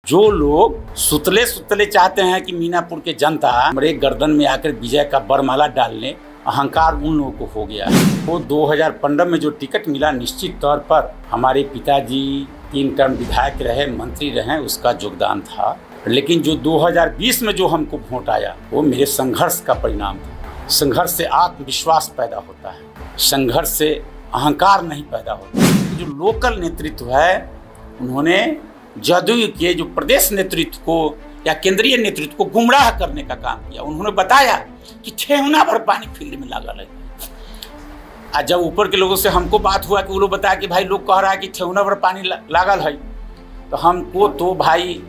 जो लोग सुतले सुतले चाहते हैं कि मीनापुर के जनता हमारे गर्दन में आकर विजय का बरमाला डालने, अहंकार उन लोगों को हो गया है। वो 2015 में जो टिकट मिला, निश्चित तौर पर हमारे पिताजी 3 टर्म विधायक रहे, मंत्री रहे, उसका योगदान था। लेकिन जो 2020 में जो हमको वोट आया, वो मेरे संघर्ष का परिणाम था। संघर्ष से आत्मविश्वास पैदा होता है, संघर्ष से अहंकार नहीं पैदा होता। जो लोकल नेतृत्व है, उन्होंने जदयू के जो प्रदेश नेतृत्व को या केंद्रीय नेतृत्व को गुमराह करने का काम किया। उन्होंने बताया कि ठेहुना भर पानी फील्ड में लागल है। जब ऊपर के लोगों से हमको बात हुआ कि वो लोग बताया कि भाई लोग कह रहा है कि ठेहुना भर पानी लागल है, तो हमको तो भाई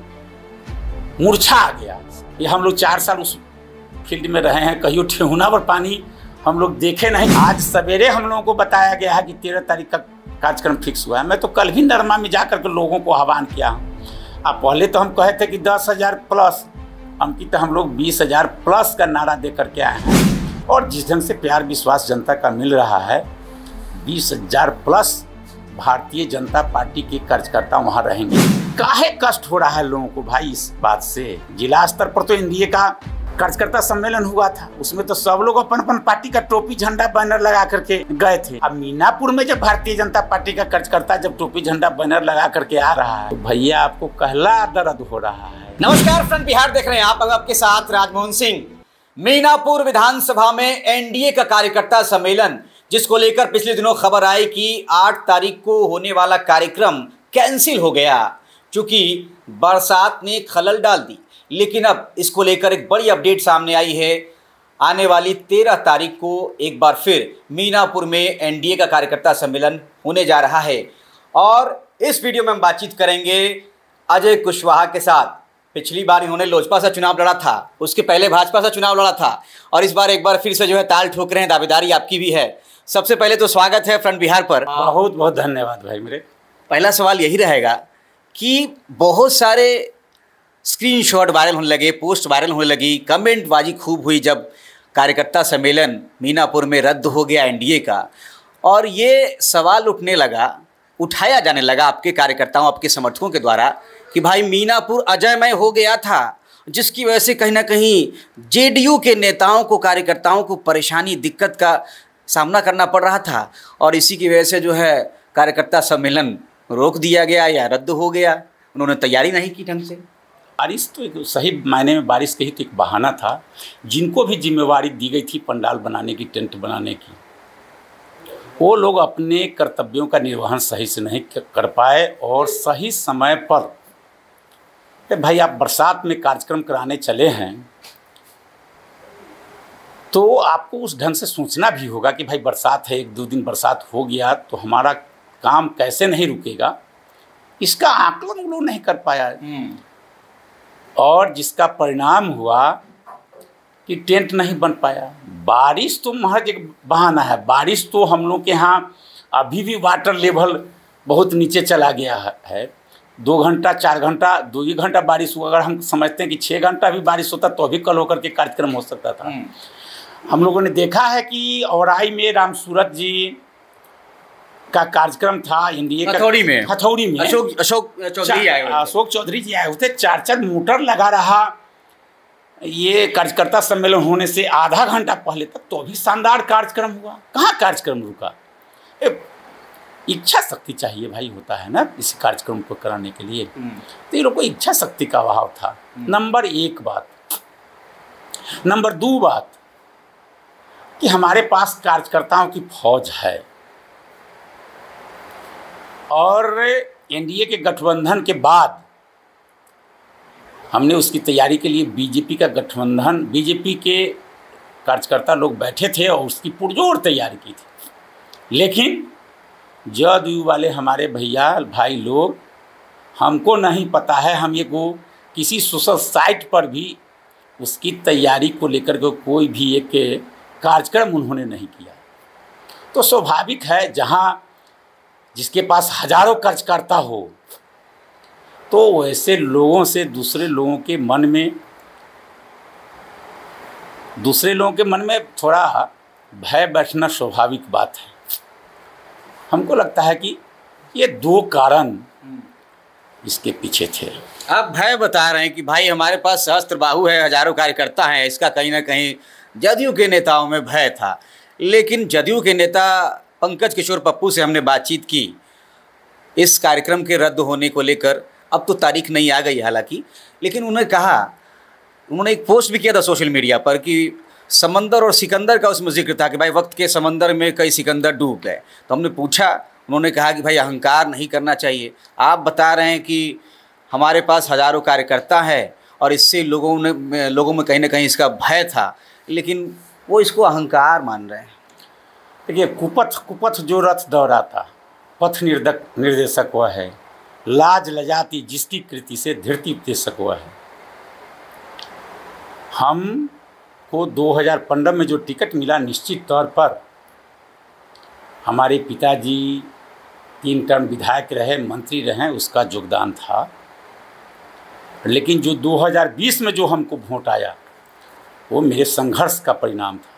मूर्छा आ गया। ये हम लोग 4 साल उस फील्ड में रहे हैं, कहियो ठेहुना भर पानी हम लोग देखे नहीं। आज सवेरे हम लोगों को बताया गया है कि 13 तारीख का कार्यक्रम फिक्स हुआ है। मैं तो कल भी नरमा में जाकर के लोगों को आह्वान किया हूँ। अब पहले तो हम कहे थे कि 10,000 प्लस, हम लोग 20,000 प्लस का नारा दे करके आए हैं। और जिस ढंग से प्यार विश्वास जनता का मिल रहा है, 20,000 प्लस भारतीय जनता पार्टी के कार्यकर्ता वहाँ रहेंगे। काहे कष्ट हो रहा है लोगों को भाई इस बात से। जिला स्तर पर तो एनडीए का कार्यकर्ता सम्मेलन हुआ था, उसमें तो सब लोग अपन अपन पार्टी का टोपी झंडा बैनर लगा करके गए थे। अब मीनापुर में जब भारतीय जनता पार्टी का कार्यकर्ता जब टोपी झंडा बैनर लगा करके आ रहा है, तो भैया आपको कहला दर्द हो रहा है। नमस्कार, फ्रंट बिहार देख रहे हैं आप। आपके साथ राजमोहन सिंह। मीनापुर विधानसभा में एनडीए का कार्यकर्ता सम्मेलन, जिसको लेकर पिछले दिनों खबर आई कि 8 तारीख को होने वाला कार्यक्रम कैंसिल हो गया, चूंकि बरसात ने खलल डाल दी। लेकिन अब इसको लेकर एक बड़ी अपडेट सामने आई है। आने वाली 13 तारीख को एक बार फिर मीनापुर में एनडीए का कार्यकर्ता सम्मेलन होने जा रहा है। और इस वीडियो में हम बातचीत करेंगे अजय कुशवाहा के साथ। पिछली बार इन्होंने लोजपा से चुनाव लड़ा था, उसके पहले भाजपा से चुनाव लड़ा था, और इस बार एक बार फिर से जो है ताल ठोक रहे हैं। दावेदारी आपकी भी है। सबसे पहले तो स्वागत है फ्रंट बिहार पर। बहुत बहुत धन्यवाद भाई। मेरे पहला सवाल यही रहेगा कि बहुत सारे स्क्रीनशॉट वायरल होने लगे, पोस्ट वायरल होने लगी, कमेंटबाजी खूब हुई जब कार्यकर्ता सम्मेलन मीनापुर में रद्द हो गया एनडीए का। और ये सवाल उठाया जाने लगा आपके कार्यकर्ताओं, आपके समर्थकों के द्वारा कि भाई मीनापुर अजयमय हो गया था, जिसकी वजह से कहीं ना कहीं जेडीयू के नेताओं को, कार्यकर्ताओं को परेशानी, दिक्कत का सामना करना पड़ रहा था। और इसी की वजह से जो है कार्यकर्ता सम्मेलन रोक दिया गया या रद्द हो गया। उन्होंने तैयारी नहीं की ढंग से। बारिश तो एक सही मायने में बारिश के ही तो एक बहाना था। जिनको भी जिम्मेवारी दी गई थी पंडाल बनाने की, टेंट बनाने की, वो लोग अपने कर्तव्यों का निर्वहन सही से नहीं कर पाए। और सही समय पर भाई आप बरसात में कार्यक्रम कराने चले हैं, तो आपको उस ढंग से सोचना भी होगा कि भाई बरसात है, 1-2 दिन बरसात हो गया तो हमारा काम कैसे नहीं रुकेगा। इसका आकलन वो लोग नहीं कर पाया। और जिसका परिणाम हुआ कि टेंट नहीं बन पाया। बारिश तो महज एक बहाना है। बारिश तो हम लोग के यहाँ अभी भी वाटर लेवल बहुत नीचे चला गया है। 2 घंटा 4 घंटा 2 ही घंटा बारिश हुआ। अगर हम समझते हैं कि 6 घंटा भी बारिश होता तो अभी कल होकर के कार्यक्रम हो सकता था। हम लोगों ने देखा है कि औराई में राम सूरत जी का कार्यक्रम था एनडीए का, हथौड़ी में अशोक चौधरी जी आए थे। 4 मोटर लगा रहा ये कार्यकर्ता सम्मेलन होने से आधा घंटा पहले तक, तो भी शानदार कार्यक्रम हुआ। कहाँ कार्यक्रम रुका? इच्छा शक्ति चाहिए भाई, होता है ना इस कार्यक्रम को कराने के लिए। तो ये लोग को इच्छा शक्ति का अभाव था। नंबर 1 बात। नंबर 2 बात कि हमारे पास कार्यकर्ताओं की फौज है। और एनडीए के गठबंधन के बाद हमने उसकी तैयारी के लिए बीजेपी का गठबंधन, बीजेपी के कार्यकर्ता लोग बैठे थे और उसकी पुरजोर तैयारी की थी। लेकिन जदयू वाले हमारे भैया भाई लोग, हमको नहीं पता है, हम ये को किसी सोशल साइट पर भी उसकी तैयारी को लेकर के कोई भी एक कार्यक्रम उन्होंने नहीं किया। तो स्वाभाविक है, जहाँ जिसके पास हजारों कार्यकर्ता हो, तो वैसे लोगों से दूसरे लोगों के मन में थोड़ा भय बैठना स्वाभाविक बात है। हमको लगता है कि ये 2 कारण इसके पीछे थे। आप भय बता रहे हैं कि भाई हमारे पास सहस्त्र बाहु है, हजारों कार्यकर्ता हैं, इसका कहीं ना कहीं जदयू के नेताओं में भय था। लेकिन जदयू के नेता पंकज किशोर पप्पू से हमने बातचीत की इस कार्यक्रम के रद्द होने को लेकर। अब तो तारीख नहीं आ गई हालांकि, लेकिन उन्होंने एक पोस्ट भी किया था सोशल मीडिया पर कि समंदर और सिकंदर का उसमें जिक्र था कि भाई वक्त के समंदर में कई सिकंदर डूब गए। तो हमने पूछा, उन्होंने कहा कि भाई अहंकार नहीं करना चाहिए। आप बता रहे हैं कि हमारे पास हजारों कार्यकर्ता है और इससे लोगों में कहीं ना कहीं इसका भय था, लेकिन वो इसको अहंकार मान रहे हैं। देखिए, कुपथ जो रथ दौड़ाता, पथ निर्देशक वह है, लाज लजाती जिसकी कृति से धृति उपदेशक वह है। हम को 2015 में जो टिकट मिला, निश्चित तौर पर हमारे पिताजी 3 टर्म विधायक रहे, मंत्री रहे, उसका योगदान था। लेकिन जो 2020 में जो हमको वोट आया वो मेरे संघर्ष का परिणाम था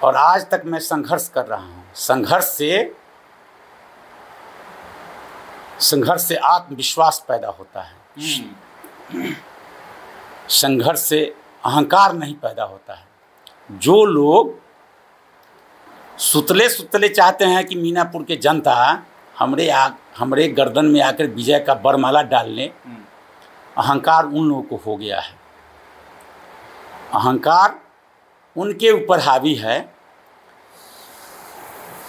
और आज तक मैं संघर्ष कर रहा हूँ। संघर्ष से आत्मविश्वास पैदा होता है, संघर्ष से अहंकार नहीं पैदा होता है। जो लोग सुतले चाहते हैं कि मीनापुर के जनता हमरे गर्दन में आकर विजय का बरमाला डालने, अहंकार उन लोगों को हो गया है। अहंकार उनके ऊपर हावी है।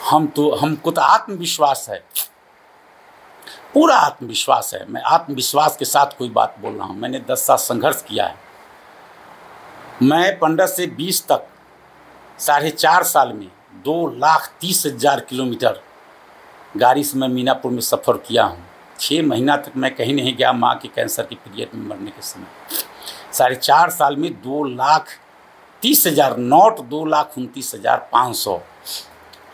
हमको तो आत्मविश्वास है, पूरा आत्मविश्वास है। मैं आत्मविश्वास के साथ कोई बात बोल रहा हूँ। मैंने 10 साल संघर्ष किया है। मैं 15 से 20 तक 4.5 साल में 2,30,000 किलोमीटर गाड़ी से मैं मीनापुर में सफ़र किया हूँ। 6 महीना तक मैं कहीं नहीं गया माँ के कैंसर के पीरियड में मरने के समय। 4.5 साल में 2,30,000 नॉट 2,29,500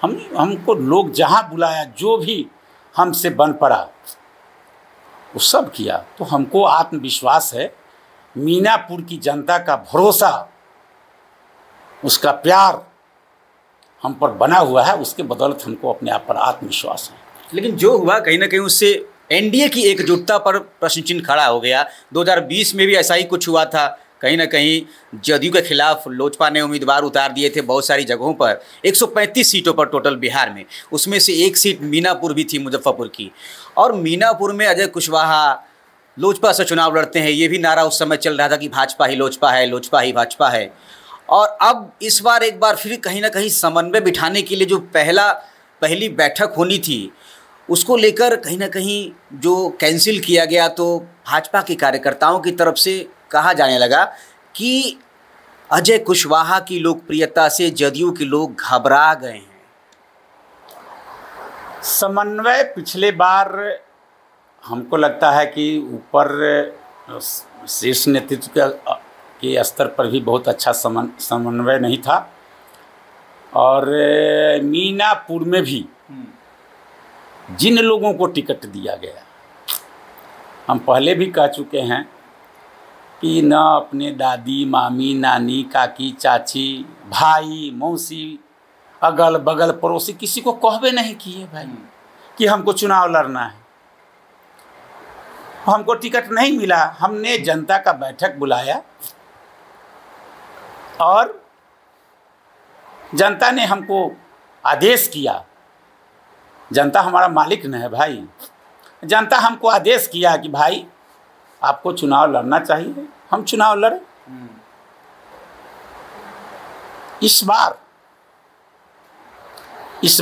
हमको लोग जहाँ बुलाया, जो भी हमसे बन पड़ा वो सब किया। तो हमको आत्मविश्वास है, मीनापुर की जनता का भरोसा, उसका प्यार हम पर बना हुआ है। उसके बदौलत हमको अपने आप पर आत्मविश्वास है। लेकिन जो हुआ कहीं ना कहीं उससे एनडीए की एकजुटता पर प्रश्न चिन्ह खड़ा हो गया। 2020 में भी ऐसा ही कुछ हुआ था। कहीं ना कहीं जदयू के खिलाफ लोजपा ने उम्मीदवार उतार दिए थे बहुत सारी जगहों पर, 135 सीटों पर टोटल बिहार में। उसमें से एक सीट मीनापुर भी थी, मुजफ्फरपुर की। और मीनापुर में अजय कुशवाहा लोजपा से चुनाव लड़ते हैं, ये भी नारा उस समय चल रहा था कि भाजपा ही लोजपा है, लोजपा ही भाजपा है। और अब इस बार एक बार फिर कहीं ना कहीं समन्वय बिठाने के लिए जो पहली बैठक होनी थी, उसको लेकर कहीं ना कहीं जो कैंसिल किया गया, तो भाजपा के कार्यकर्ताओं की तरफ से कहा जाने लगा कि अजय कुशवाहा की लोकप्रियता से जदयू के लोग घबरा गए हैं। समन्वय पिछले बार हमको लगता है कि ऊपर शीर्ष नेतृत्व के स्तर पर भी बहुत अच्छा समन्वय नहीं था। और मीनापुर में भी जिन लोगों को टिकट दिया गया, हम पहले भी कह चुके हैं कि न अपने दादी, मामी, नानी, काकी, चाची, भाई, मौसी, अगल बगल पड़ोसी किसी को कहबे नहीं किए भाई कि हमको चुनाव लड़ना है। हमको टिकट नहीं मिला। हमने जनता का बैठक बुलाया और जनता ने हमको आदेश किया। जनता हमारा मालिक न है भाई। जनता हमको आदेश किया कि भाई आपको चुनाव लड़ना चाहिए, हम चुनाव लड़े। इस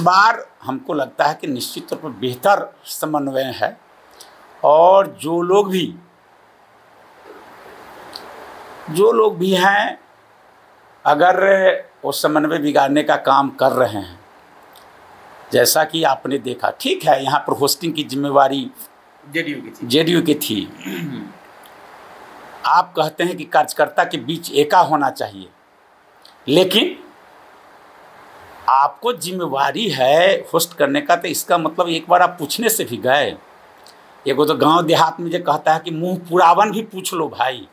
बार हमको लगता है कि निश्चित तौर पर बेहतर समन्वय है। और जो लोग भी हैं, अगर वो समन्वय बिगाड़ने का काम कर रहे हैं, जैसा कि आपने देखा, ठीक है, यहाँ पर होस्टिंग की जिम्मेवारी जेडीयू की थी। आप कहते हैं कि कार्यकर्ता के बीच एका होना चाहिए, लेकिन आपको जिम्मेवारी है होस्ट करने का, तो इसका मतलब एक बार आप पूछने से भी गए। एगो तो गांव देहात में जो कहता है कि मुंह पुरावन भी पूछ लो भाई,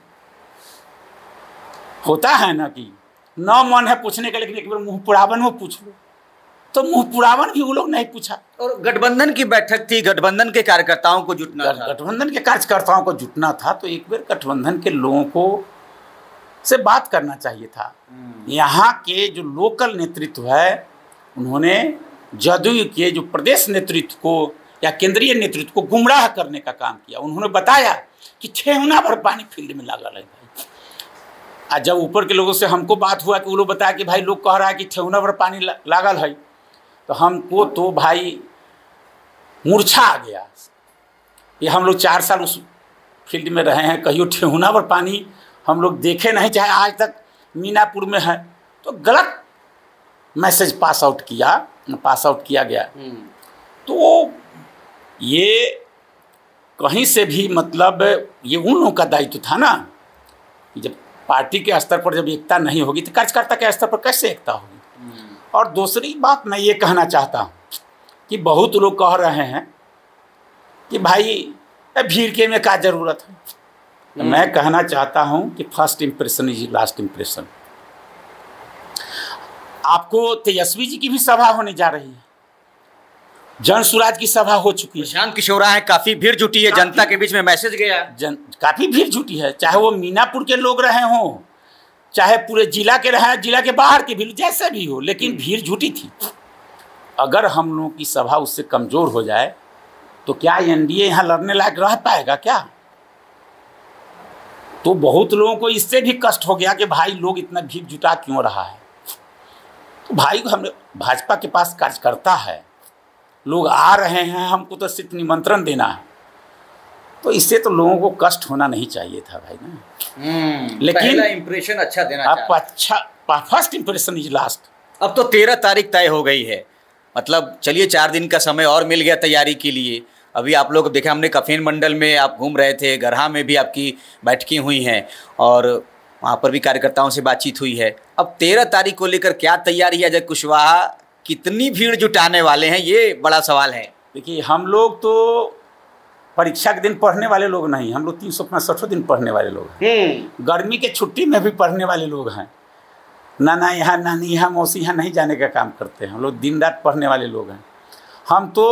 होता है ना कि न मन है पूछने का, लेकिन एक बार मुंह पुरावन हो पूछ लो। तो मुंह पुरावन भी वो लोग नहीं पूछा। और गठबंधन की बैठक थी, गठबंधन के कार्यकर्ताओं को जुटना था, गठबंधन के कार्यकर्ताओं को जुटना था, तो एक बार गठबंधन के लोगों को से बात करना चाहिए था। यहाँ के जो लोकल नेतृत्व है उन्होंने जदयू के जो प्रदेश नेतृत्व को या केंद्रीय नेतृत्व को गुमराह करने का काम किया। उन्होंने बताया कि ठेहुना भर पानी फील्ड में लागल है भाई। आज जब ऊपर के लोगों से हमको बात हुआ कि वो लोग बताया कि भाई लोग कह रहा है कि ठेहुना भर पानी लागल है, तो हमको तो भाई मूर्छा आ गया। ये हम लोग 4 साल उस फील्ड में रहे हैं, कहियो ठेहुना भर पानी हम लोग देखे नहीं, चाहे आज तक मीनापुर में है। तो गलत मैसेज पास आउट किया गया। तो ये कहीं से भी मतलब ये उन लोगों का दायित्व था ना कि जब पार्टी के स्तर पर जब एकता नहीं होगी तो कार्यकर्ता के स्तर पर कैसे एकता होगी। और दूसरी बात मैं ये कहना चाहता हूँ कि बहुत लोग कह रहे हैं कि भाई भीड़ के में क्या ज़रूरत है। तो मैं कहना चाहता हूँ कि first impression is last impression. आपको तेजस्वी जी की भी सभा होने जा रही है, जन सुराज की सभा हो चुकी है, प्रशांत किशोर है, काफी भीड़ जुटी है, जनता के बीच में मैसेज गया, काफी भीड़ जुटी है। चाहे वो मीनापुर के लोग रहे हों, चाहे पूरे जिला के रहे, जिला के बाहर के भी, जैसे भी हो, लेकिन भीड़ जुटी थी। अगर हम लोगों की सभा उससे कमजोर हो जाए तो क्या एनडीए यहाँ लड़ने लायक रह पाएगा क्या? तो बहुत लोगों को इससे भी कष्ट हो गया कि भाई लोग इतना भीड़ जुटा क्यों रहा है। तो भाई हम भाजपा के पास कार्यकर्ता है, लोग आ रहे हैं, हमको तो सिर्फ निमंत्रण देना है। तो इससे तो लोगों को कष्ट होना नहीं चाहिए था भाई ना। लेकिन पहला इंप्रेशन अच्छा देना आप अच्छा, फर्स्ट इंप्रेशन इज लास्ट। अब तो 13 तारीख तय हो गई है, मतलब चलिए 4 दिन का समय और मिल गया तैयारी के लिए। अभी आप लोग देखे, हमने कफीन मंडल में आप घूम रहे थे, गरहा में भी आपकी बैठकें हुई हैं और वहाँ पर भी कार्यकर्ताओं से बातचीत हुई है। अब 13 तारीख को लेकर क्या तैयारी है? अजय कुशवाहा कितनी भीड़ जुटाने वाले हैं, ये बड़ा सवाल है। देखिए, हम लोग तो परीक्षा के दिन पढ़ने वाले लोग नहीं, हम लोग 365 दिन पढ़ने वाले लोग हैं। गर्मी के छुट्टी में भी पढ़ने वाले लोग हैं। नाना यहाँ, नानी यहाँ, मौसी यहाँ नहीं जाने का काम करते हैं। हम लोग दिन रात पढ़ने वाले लोग हैं। हम तो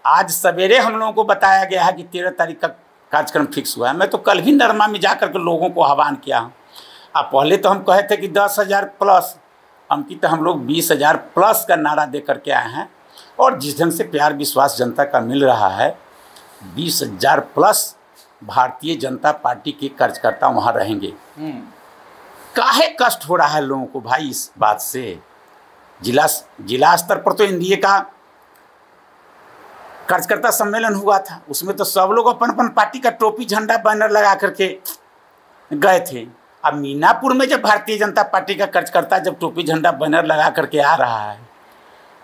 आज सवेरे हम लोगों को बताया गया है कि 13 तारीख का कार्यक्रम फिक्स हुआ है। मैं तो कल भी नरमा में जा कर के लोगों को आह्वान किया हूँ। अब पहले तो हम कहे थे कि 10,000 प्लस, अंकित हम लोग 20,000 प्लस का नारा दे करके आए हैं। और जिस ढंग से प्यार विश्वास जनता का मिल रहा है, 20,000 प्लस भारतीय जनता पार्टी के कार्यकर्ता वहाँ रहेंगे। काहे कष्ट हो रहा है लोगों को भाई इस बात से? जिला स्तर पर तो एनडीए का कार्यकर्ता सम्मेलन हुआ था, उसमें तो सब लोग अपन अपन पार्टी का टोपी झंडा बैनर लगा करके गए थे। अब मीनापुर में जब भारतीय जनता पार्टी का कार्यकर्ता जब टोपी झंडा बैनर लगा करके आ रहा है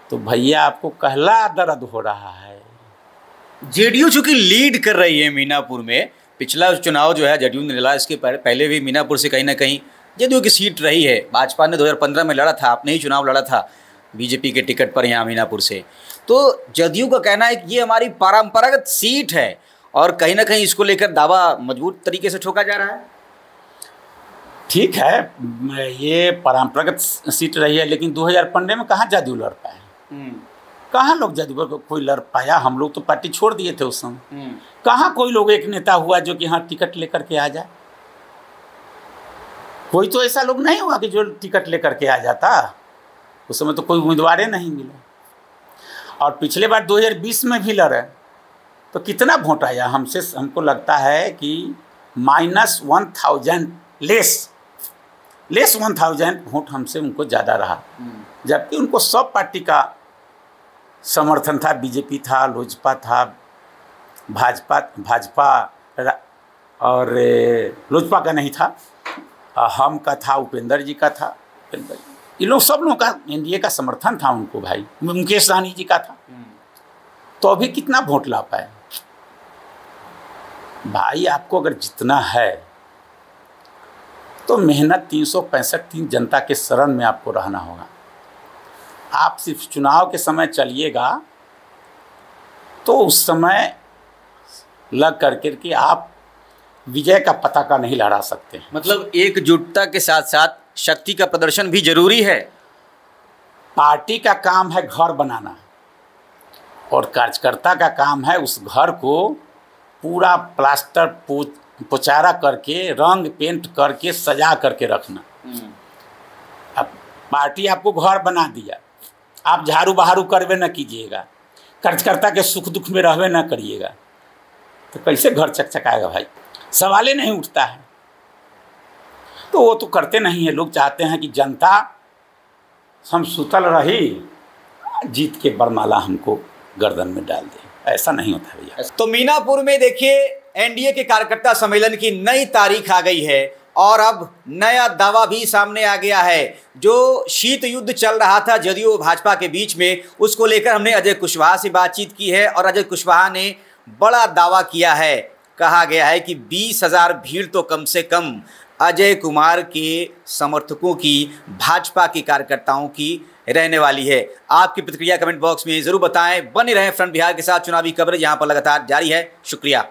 तो भैया आपको कहला दर्द हो रहा है। जेडीयू चूंकि लीड कर रही है मीनापुर में, पिछला चुनाव जो है जेडीयू ने लड़ा, इसके पहले भी मीनापुर से कहीं ना कहीं जेडीयू की सीट रही है। भाजपा ने 2015 में लड़ा था, आपने ही चुनाव लड़ा था बीजेपी के टिकट पर यहाँ मीनापुर से। तो जदयू का कहना है कि ये हमारी परंपरागत सीट है और कहीं ना कहीं इसको लेकर दावा मजबूत तरीके से ठोका जा रहा है। ठीक है, ये परंपरागत सीट रही है, लेकिन 2015 में कहाँ जदयू लड़ पाए? कहाँ लोग जदयू पर कोई लड़ पाया? हम लोग तो पार्टी छोड़ दिए थे उस समय। कहाँ कोई लोग एक नेता हुआ जो कि हाँ टिकट लेकर के आ जाए? कोई तो ऐसा लोग नहीं हुआ कि जो टिकट लेकर के आ जाता। उस समय तो कोई उम्मीदवार नहीं मिले। और पिछले बार 2020 में भी लड़े तो कितना वोट आया हमसे? हमको लगता है कि -1,000 लेस 1,000 वोट हमसे उनको ज़्यादा रहा। जबकि उनको सब पार्टी का समर्थन था, बीजेपी था, लोजपा था, भाजपा और लोजपा का नहीं था, हम का था, उपेंद्र जी का था। ये लोग सब लोगों का एनडीए का समर्थन था उनको भाई, मुकेश सहनी जी का था। तो अभी कितना वोट ला पाए भाई? आपको अगर जितना है तो मेहनत 365 दिन जनता के शरण में आपको रहना होगा। आप सिर्फ चुनाव के समय चलिएगा तो उस समय लग करके कि आप विजय का पताका नहीं लहरा सकते। मतलब एकजुटता के साथ साथ शक्ति का प्रदर्शन भी जरूरी है। पार्टी का काम है घर बनाना और कार्यकर्ता का काम है उस घर को पूरा प्लास्टर पुचारा करके, रंग पेंट करके, सजा करके रखना। अब पार्टी आपको घर बना दिया, आप झाड़ू बहारू करवे न कीजिएगा, कार्यकर्ता के सुख दुख में रहवे न करिएगा, तो कैसे घर चकचकाएगा भाई? सवाल ही नहीं उठता है। तो वो तो करते नहीं है। लोग चाहते हैं कि जनता हम सुतल रही, जीत के बरमाला हमको गर्दन में डाल दे। ऐसा नहीं होता भैया। तो मीनापुर में देखिए एनडीए के कार्यकर्ता सम्मेलन की नई तारीख आ गई है और अब नया दावा भी सामने आ गया है। जो शीत युद्ध चल रहा था जदयू और भाजपा के बीच में, उसको लेकर हमने अजय कुशवाहा से बातचीत की है और अजय कुशवाहा ने बड़ा दावा किया है। कहा गया है कि 20,000 भीड़ तो कम से कम अजय कुमार के समर्थकों की, भाजपा के कार्यकर्ताओं की रहने वाली है। आपकी प्रतिक्रिया कमेंट बॉक्स में ज़रूर बताएं। बने रहें फ्रंट बिहार के साथ। चुनावी कवरेज यहाँ पर लगातार जारी है। शुक्रिया।